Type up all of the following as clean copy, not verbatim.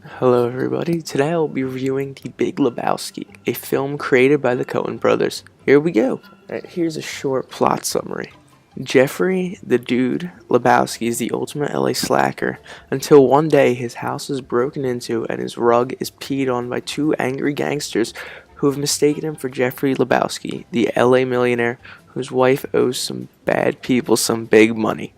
Hello everybody, today I'll be reviewing The Big Lebowski, a film created by the Coen brothers. Here we go. Here's a short plot summary. Jeffrey, the dude, Lebowski is the ultimate LA slacker until one day his house is broken into and his rug is peed on by two angry gangsters who have mistaken him for Jeffrey Lebowski, the LA millionaire whose wife owes some bad people some big money.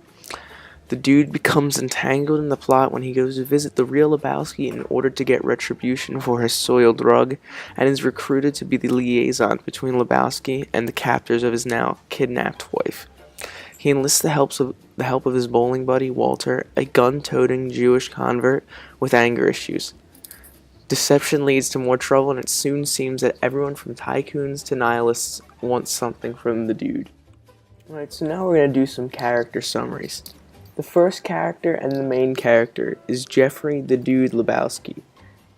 The dude becomes entangled in the plot when he goes to visit the real Lebowski in order to get retribution for his soiled rug, and is recruited to be the liaison between Lebowski and the captors of his now kidnapped wife. He enlists the help of his bowling buddy Walter, a gun-toting Jewish convert with anger issues. Deception leads to more trouble, and it soon seems that everyone from tycoons to nihilists wants something from the dude. Alright, so now we're going to do some character summaries. The first character and the main character is Jeffrey the Dude Lebowski,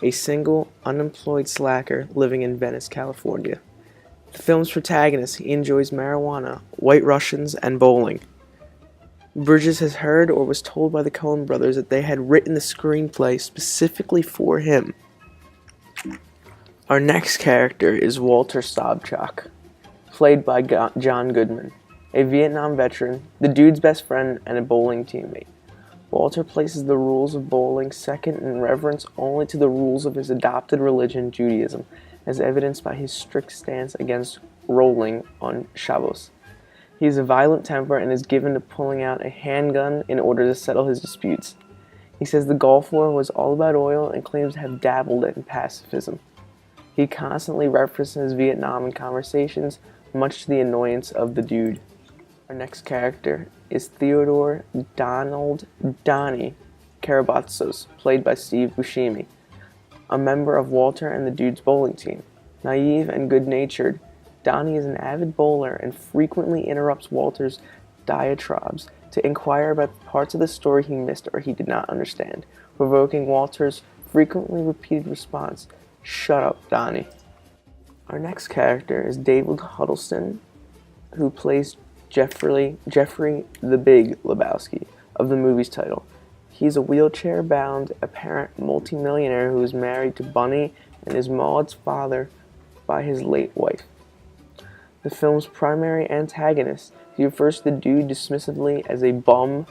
a single, unemployed slacker living in Venice, California. The film's protagonist, he enjoys marijuana, white Russians, and bowling. Bridges has heard or was told by the Coen brothers that they had written the screenplay specifically for him. Our next character is Walter Sobchak, played by John Goodman, a Vietnam veteran, the dude's best friend, and a bowling teammate. Walter places the rules of bowling second in reverence only to the rules of his adopted religion, Judaism, as evidenced by his strict stance against rolling on Shabbos. He has a violent temper and is given to pulling out a handgun in order to settle his disputes. He says the Gulf War was all about oil and claims to have dabbled in pacifism. He constantly references Vietnam in conversations, much to the annoyance of the dude. Our next character is Theodore Donald Donnie Karabatsos, played by Steve Buscemi, a member of Walter and the dude's bowling team. Naive and good-natured, Donnie is an avid bowler and frequently interrupts Walter's diatribes to inquire about the parts of the story he missed or he did not understand, provoking Walter's frequently repeated response, "Shut up, Donnie." Our next character is David Huddleston, who plays Jeffrey the Big Lebowski of the movie's title. He's a wheelchair-bound, apparent multimillionaire who is married to Bunny and is Maud's father by his late wife. The film's primary antagonist, he refers to the dude dismissively as a bum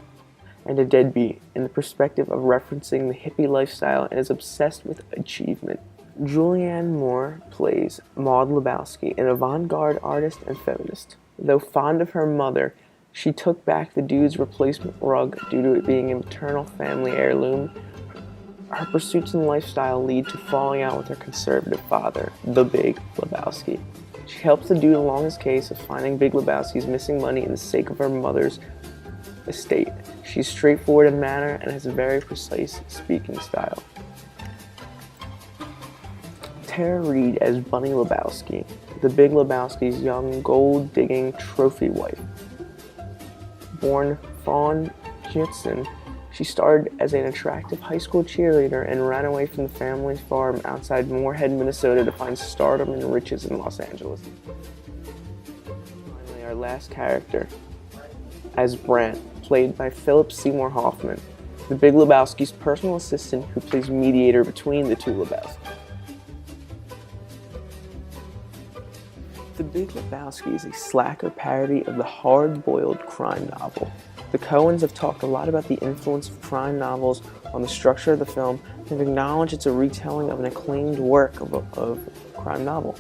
and a deadbeat in the perspective of referencing the hippie lifestyle and is obsessed with achievement. Julianne Moore plays Maud Lebowski, an avant-garde artist and feminist. Though fond of her mother, she took back the dude's replacement rug due to it being a maternal family heirloom. Her pursuits and lifestyle lead to falling out with her conservative father, the Big Lebowski. She helps the dude along his case of finding Big Lebowski's missing money in the sake of her mother's estate. She's straightforward in manner and has a very precise speaking style. Tara Reid as Bunny Lebowski, the Big Lebowski's young gold-digging trophy wife. Born Fawn Jitson, she started as an attractive high school cheerleader and ran away from the family's farm outside Moorhead, Minnesota to find stardom and riches in Los Angeles. Finally, our last character, as Brant, played by Philip Seymour Hoffman, the Big Lebowski's personal assistant who plays mediator between the two Lebowskis. The Big Lebowski is a slacker parody of the hard-boiled crime novel. The Coens have talked a lot about the influence of crime novels on the structure of the film and have acknowledged it's a retelling of an acclaimed work of a crime novel.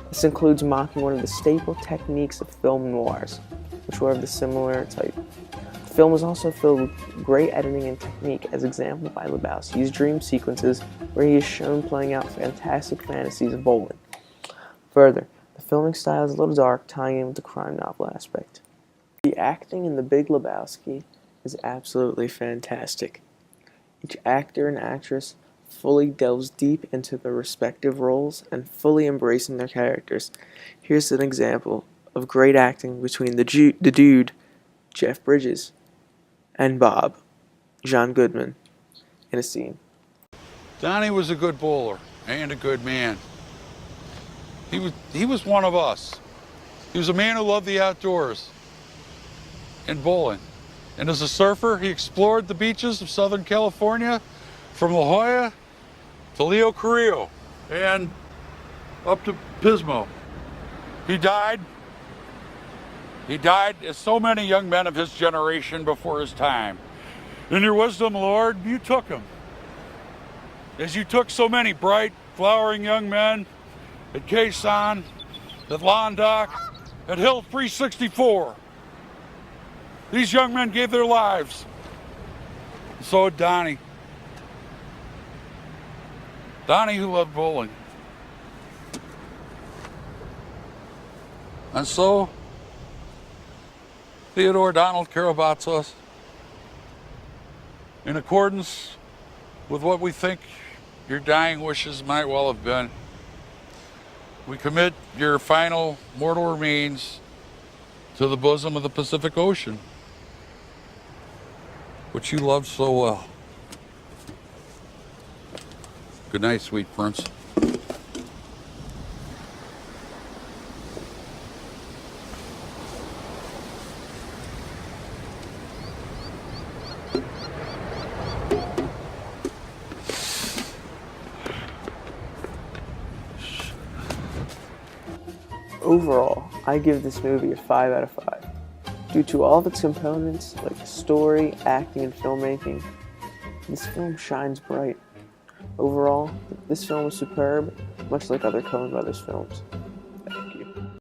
This includes mocking one of the staple techniques of film noirs, which were of the similar type. The film is also filled with great editing and technique, as exampled by Lebowski's dream sequences, where he is shown playing out fantastic fantasies of bowling. Further, the filming style is a little dark, tying in with the crime novel aspect. The acting in The Big Lebowski is absolutely fantastic. Each actor and actress fully delves deep into their respective roles and fully embracing their characters. Here's an example of great acting between the dude, Jeff Bridges, and Bob, John Goodman, in a scene. Donnie was a good bowler and a good man. He was one of us. He was a man who loved the outdoors and bowling. And as a surfer, he explored the beaches of Southern California from La Jolla to Leo Carrillo, and up to Pismo. He died. He died, as so many young men of his generation before his time. In your wisdom, Lord, you took him. As you took so many bright, flowering young men at Quezon, at Londoc, at Hill 364. These young men gave their lives. So did Donnie. Donnie, who loved bowling. And so, Theodore Donald Karabatsos, in accordance with what we think your dying wishes might well have been, we commit your final mortal remains to the bosom of the Pacific Ocean, which you loved so well. Good night, sweet prince. Overall, I give this movie a 5 out of 5. Due to all of its components, like story, acting, and filmmaking, this film shines bright. Overall, this film is superb, much like other Coen Brothers films.